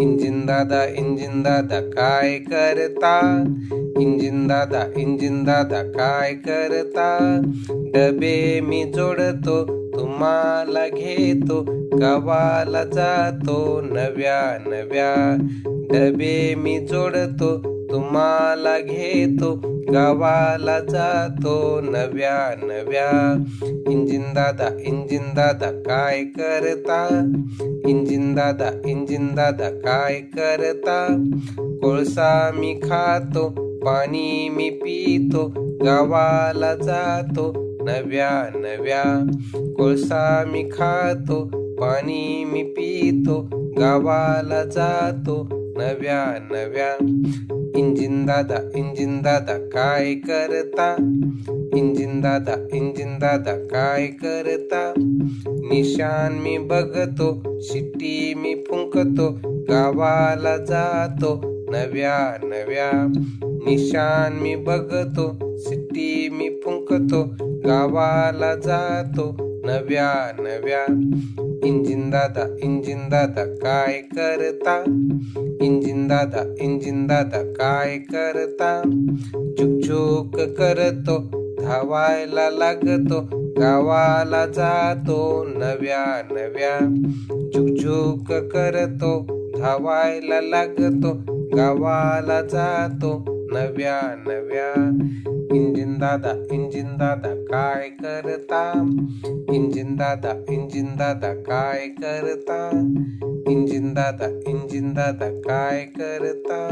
Engine दादा काय करता? इंजिन दादा काय करता? डबे मी जोडतो, तुम्हाला घेतो, गावाला जातो नव्या नव्या. डबे मी जोडतो, तुम्हाला घेतो, गावाला जातो नव्या नव्या. इंजिन दादा काय करता? इंजिन दादा काय करता? कोळसा मी खातो, पाणी मी पितो, गावाला जातो नव्या नव्या. कोळसा मी खातो, पाणी मी पितो, गावाला जातो नव्या नव्या. इंजिन दादा काय करता? इंजिन दादा काय करता? निशाण मी बघतो, शिट्टी मी फुंकतो, गावाला जातो नव्या नव्या. निशाण मी बघतो, शिट्टी मी फुंकतो, गावाला जातो नव्या नव्या. इंजिन दादा काय करता? इंजिन दादा काय करता? झुकझुक करतो, धावायला लागतो, गावाला जातो नव्या नव्या. झुकझुक करतो, धावायला लागतो, गावाला जातो नव्या नव्या. इंजिन दादा काय करता? इंजिन दादा काय करता? इंजिन दादा काय करता?